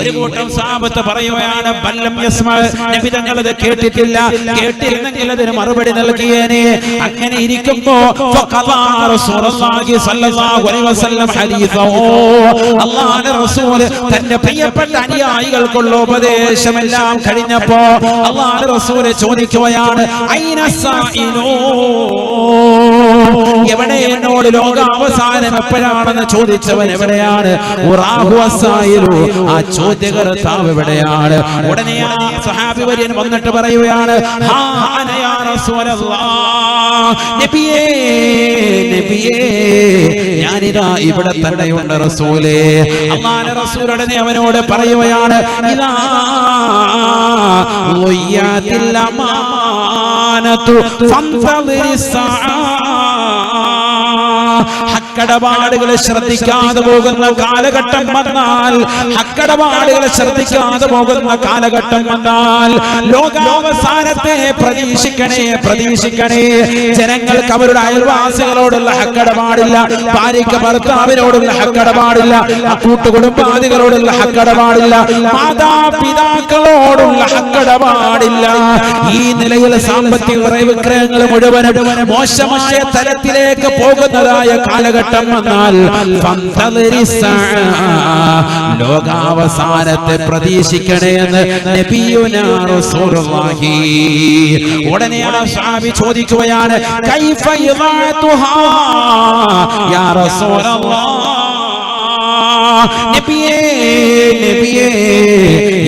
ഒരു കൂട്ടം സ്വഹാബത്ത് പറയുകയാണ് ബല്ലം യസ്മഅ, നബി തങ്ങൾ അത് കേട്ടിട്ടില്ല, കേട്ടിരുന്നെങ്കിൽ അതിന് മറുപടി നൽകിയേനെ. അങ്ങനെ ഇരിക്കുമ്പോ ഫഖദാ റസൂലുള്ളാഹി സ്വല്ലല്ലാഹു അലൈഹി വസല്ലം ഹദീസോ, അല്ലാഹുവിന്റെ റസൂല് തന്റെ പ്രിയപ്പെട്ട അനുയായികൾക്കുള്ള ഉപദേശമെല്ലാം കഴിഞ്ഞപ്പോ അല്ലാഹുവിന്റെ റസൂല് ചോദിക്കുകയാണ് ഐന സായിലൂ, എവിടെ എന്നോട് ലോകാവസാനം എപ്പോഴാണെന്ന് ചോദിച്ചവൻ എവിടെയാണ്? ഉറാഹു അസായിലു, ആ ചോദ്യകർത്താവ് എവിടെയാണ്? ഉടനെ ആ സ്വഹാബി വര്യൻ വന്നിട്ട് പറയുകയാണ് ഹാ അന യാ റസൂലല്ലാഹ്, നബിയേ നബിയേ ഞാനിതാ ഇവിടെ തന്നെയുണ്ട് റസൂലേ. അല്ലാഹുവിന്റെ റസൂൽ ഉടനെ അവനോട് പറയുകയാണ് ഇദാ ളുയ്യാതിൽ അമാനതു ഫന്തളിരിസ് സാഅ, ഹക്കടപാടുകളെ ശ്രദ്ധിക്കാതെ പോകുന്ന കാലഘട്ടം വന്നാൽ, ഹക്കടപാടുകളെ ശ്രദ്ധിക്കാതെ പോകുന്ന കാലഘട്ടം വന്നാൽ ലോകാവസാനത്തെ പ്രതീക്ഷിക്കണേ പ്രതീക്ഷിക്കണേ. ജനങ്ങൾക്ക് അവരുടെ അയൽവാസികളോടുള്ള ഹക്കടപാടില്ല, ഭാര്യയ്ക്ക് ഭർത്താവിനോടുള്ള ഹക്കടപാടില്ല, കൂട്ടുകുടുംബാദികളോടുള്ള ഹക്കടപാടില്ല, മാതാപിതാക്കളോടുള്ള ഹക്കടപാടില്ല. ഈ നിലയിൽ സാമ്പത്തിക ക്രയവിക്രയങ്ങൾ മുഴുവനും മോശമായ തലത്തിലേക്ക് പോകുന്നതായ കാലഘട്ടം വന്നാൽ ലോകാവസാനത്തെ പ്രതീക്ഷിക്കണേ എന്ന് നബിയുനാ റസൂലുള്ളാഹി. ഉടനെ ആ സ്വഹാബി ചോദിക്കുകയാണ് കൈഫ യദഅതുഹാ യാ റസൂലല്ലാഹ്, നബിയേ നബിയേ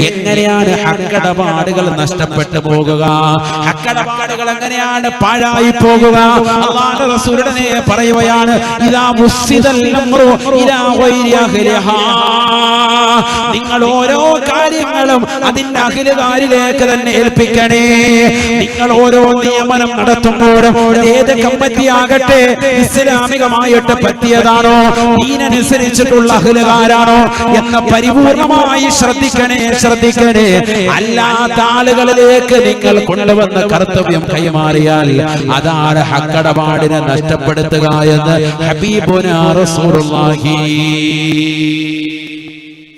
എങ്ങനെയാണ് ഹക്കടപാടുകൾ നഷ്ടപ്പെട്ടു പോകുക? ഹക്കടപാടുകൾ എങ്ങനെയാണ് പാഴായി പോകുക? അല്ലാഹുവിന്റെ റസൂലുടെ പറയുകയാണ് ഇദാ മുസ്സിദൽ അംറു ഇലാ ഗൈരി അഹ്ലിഹാ, നിങ്ങൾ ഓരോ കാര്യങ്ങളും അതിന്റെ അഖിലുകാരിലേക്ക് തന്നെ ഏൽപ്പിക്കണേ. നിങ്ങൾ ഓരോ നിയമനം നടത്തുമ്പോഴും ഏത് കമ്മിറ്റിയാകട്ടെ ഇസ്ലാമികമായിട്ട് പറ്റിയതാണോ, ദീനനുസരിച്ചിട്ടുള്ള അഖിലുകാരാണോ എന്ന് പരിപൂർണമായി ശ്രദ്ധിക്കണേ ശ്രദ്ധിക്കണേ. അല്ലാത്ത ആളുകളിലേക്ക് നിങ്ങൾ കൊണ്ടുവന്ന കർത്തവ്യം കൈമാറിയാൽ അതാണ് ഹക്കടപാടിനെ നഷ്ടപ്പെടുത്തുക എന്ന് ഹബീബുനാ റസൂലുള്ളാഹി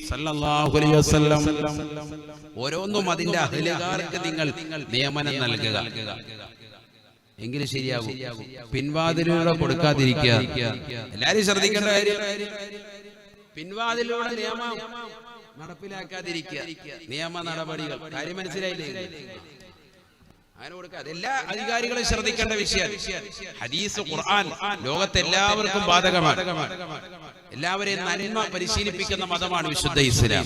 സല്ലല്ലാഹു അലൈഹി വസല്ലം. ഓരോന്നും അതിന്റെ അഹ്ലുകാർക്ക് നിങ്ങൾ നിയമനം നൽകുക, എങ്കിലും ശരിയാകും. പിൻവാതിലൂടെ കൊടുക്കാതിരിക്കുക. എല്ലാരും ശ്രദ്ധിക്കേണ്ട കാര്യം, പിൻവാതിലൂടെ നിയമം നടപ്പിലാക്കാതിരിക്കുക. നിയമ നടപടികൾ കാര്യം മനസ്സിലായില്ലേ? അങ്ങനെ കൊടുക്കാതെ എല്ലാ അധികാരികളും ശ്രദ്ധിക്കേണ്ട വിഷയം. ഹദീസ് ഖുർആൻ ലോകത്തെല്ലാവർക്കും ബാധകമാണ്. എല്ലാവരെയും നന്മ പരിശീലിപ്പിക്കുന്ന മതമാണ് വിശുദ്ധ ഇസ്ലാം.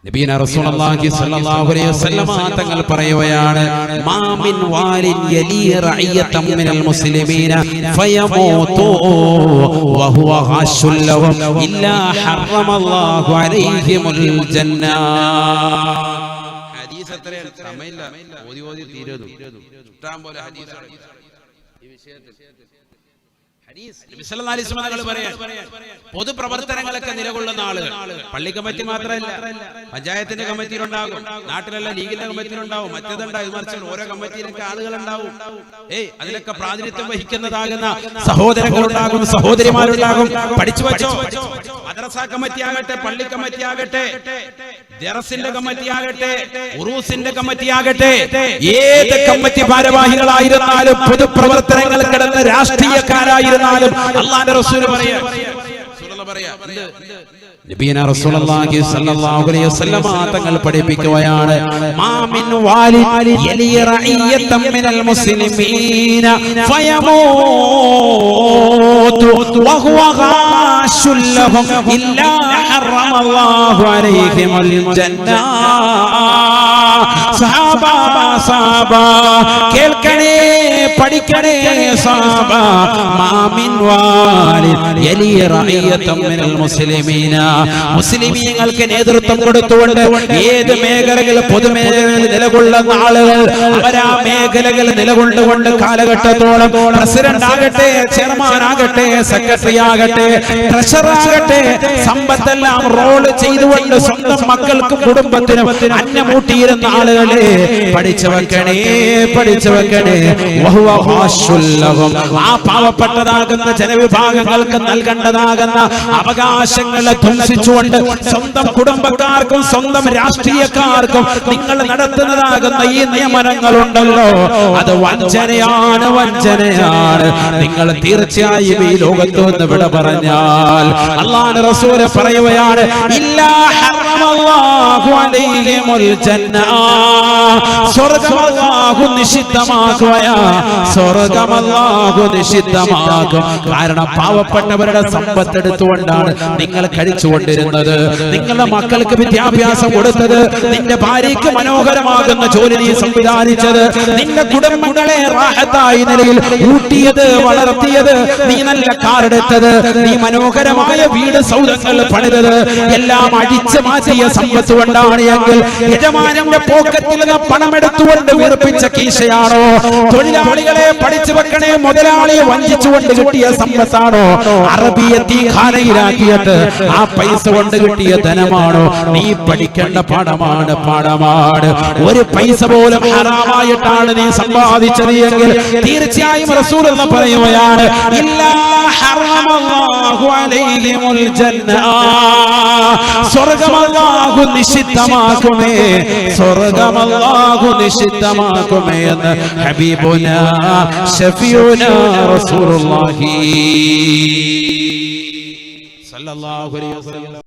നബിയന റസൂലുള്ളാഹി സ്വല്ലല്ലാഹു അലൈഹി വസല്ലം തങ്ങൾ പറയുകയാണ് മാ മിൻ വാലിൻ യലി റഅയതൻ മിനൽ മുസ്ലിമീന ഫയമൂതു വഹുവ ഖാശുൽ ലഹും ഇല്ലാ ഹറമല്ലാഹു അലൈഹിമുൽ ജന്ന. ഹദീസ് എത്രയാണ്? സമയമില്ല, ഓതി ഓതി തീരുന്നു. ഇഷ്ടം പോലെ ഹദീസ് ഈ വിഷയത്തിൽ. പൊതുപ്രവർത്തനങ്ങളൊക്കെ നിലകൊള്ളുന്ന ആളുകൾ, പള്ളി കമ്മിറ്റി മാത്രമല്ല, പഞ്ചായത്തിന്റെ കമ്മിറ്റിയിലുണ്ടാകും, നാട്ടിലുള്ള ലീഗിന്റെ കമ്മിറ്റിയിലുണ്ടാവും, മറ്റേതുണ്ടാവും, മറിച്ച് ഓരോ കമ്മിറ്റിയിലൊക്കെ ആളുകളുണ്ടാവും. അതിലൊക്കെ പ്രാതിനിധ്യം വഹിക്കുന്നതാകുന്ന സഹോദരങ്ങളുണ്ടാകും, സഹോദരിമാരുണ്ടാകും. പഠിച്ചു വച്ചോ, മദ്രസ കമ്മിറ്റി ആകട്ടെ, പള്ളി കമ്മിറ്റി ആകട്ടെ, ദറസിന്റെ കമ്മിറ്റി ആകട്ടെ, ഉറൂസിന്റെ കമ്മിറ്റി ആകട്ടെ, ഏത് കമ്മിറ്റി ഭാരവാഹികളായിരുന്നാലും പൊതുപ്രവർത്തനങ്ങൾ കിടന്ന രാഷ്ട്രീയക്കാരായിരുന്നാലും അല്ലാഹുവിന്റെ റസൂൽ പറയാ നബിയന റസൂലുള്ളാഹി സ്വല്ലല്ലാഹു അലൈഹി വസല്ലം തങ്ങൾ പഠിപ്പിക്കുകയാണ് മാ മിൻ വാലി യലി റഇയതൻ മിനൽ മുസ്ലിമീന ഫയമൂതു വഹുവ ഗാശുൽ ലഹും ഇല്ലാ ഹറമല്ലാഹു അലൈഹിൽ ജന്ന. സഹാബ കേൾക്കണേ പഠിക്കണേ സഹാബ മാ മിൻ വാലി യലി റഇയതൻ മിനൽ മുസ്ലിമീന മുസ്ലിമീങ്ങൾക്ക് നേതൃത്വം കൊടുത്തുകൊണ്ട് ഏത് മേഖലകൾ പൊതുമേഖലകളിൽ നിലകൊള്ളുന്ന ആളുകൾ അവരാ മേഖലകൾ നിലകൊണ്ടുകൊണ്ട് കാലഘട്ടത്തോളം പ്രസിഡന്റ് ആകട്ടെ, ചെയർമാൻ ആകട്ടെ, സെക്രട്ടറി ആകട്ടെ, ട്രഷറർ ആകട്ടെ, സമ്പത്തെല്ലാം റോള് ചെയ്തുകൊണ്ട് സ്വന്തം മക്കൾക്കും കുടുംബത്തിനും അന്നമൂട്ടിയിരുന്ന ആളുകളെ പഠിച്ചു വെക്കണേ ആ പാവപ്പെട്ടതാകുന്ന ജനവിഭാഗങ്ങൾക്ക് നൽകേണ്ടതാകുന്ന അവകാശങ്ങളെ ധ്വംസിച്ചുകൊണ്ട് സ്വന്തം കുടുംബക്കാർക്കും സ്വന്തം രാഷ്ട്രീയക്കാർക്കും നിങ്ങൾ നടത്തുന്നതാകുന്ന ഈ നിയമനങ്ങളുണ്ടല്ലോ, അത് വഞ്ചനയാണ്. നിങ്ങൾ തീർച്ചയായും ഈ ലോകത്ത് നിന്ന് വിട പറഞ്ഞാൽ അല്ലാഹുവിന്റെ റസൂൽ പറയുകയാണ് ഇല്ലാ ഹറമല്ലാഹു അലൈഹിൽ ജന്ന. സ്വർഗ്ഗം അല്ലാഹു നിഷിദ്ധമാക്കും. കാരണം പാവപ്പെട്ടവരുടെ സമ്പത്ത് എടുത്തുകൊണ്ടാണ് നിങ്ങൾ കഴിച്ചുകൊണ്ടിരുന്നത്, നിങ്ങളുടെ മക്കൾക്ക് വിദ്യാഭ്യാസം കൊടുത്തത്, നിന്റെ ഭാര്യയ്ക്ക് മനോഹരമാകുന്ന ജോലി നീ സംവിധാനിച്ചത്, നിന്റെ കുടുംബങ്ങളെ റാഹത്തായ നിലയിൽ ഊട്ടിയത്, വളർത്തിയത്, നീ നല്ല കാറെടുത്തത്, നീ മനോഹരമായ വീട് സൗധങ്ങൾ പണിതത് എല്ലാം അടിച്ചു മാറ്റിയ സമ്പത്ത് കൊണ്ടാണ് എങ്കിൽ യജമാനന്റെ പോക്കറ്റിൽ നിന്ന് പണമെടുത്തുകൊണ്ട് വീർപ്പിച്ച കീശയാണോ? തൊഴിലാളികളെ പഠിച്ചു വെക്കണേ മുതലാളിയെ വഞ്ചിച്ചുകൊണ്ട് കിട്ടിയ സമ്പത്താണോ? അറബിയെ തീഖാനയിലാക്കിയിട്ട് ആ പൈസ കൊണ്ട് കിട്ടിയ ധനമാണോ? നീ പഠിക്കേണ്ട പാഠമാണ്. ഒരു പൈസ പോലും ഹറാമായിട്ടാണ് നീ സമ്പാദിച്ചത് എങ്കിൽ തീർച്ചയായും റസൂൽ എന്ന് പറയുകയാണ് ഇല്ലാ ഹറമല്ലാഹു അലൈഹിൽ ജന്ന. സ്വർഗ്ഗം അല്ലാഹു നിഷിദ്ധമാക്കുമേ എന്ന് ഹബീബുനാ ശഫീഉനാ റസൂലുള്ളാഹി സ്വല്ലല്ലാഹു അലൈഹി വസല്ലം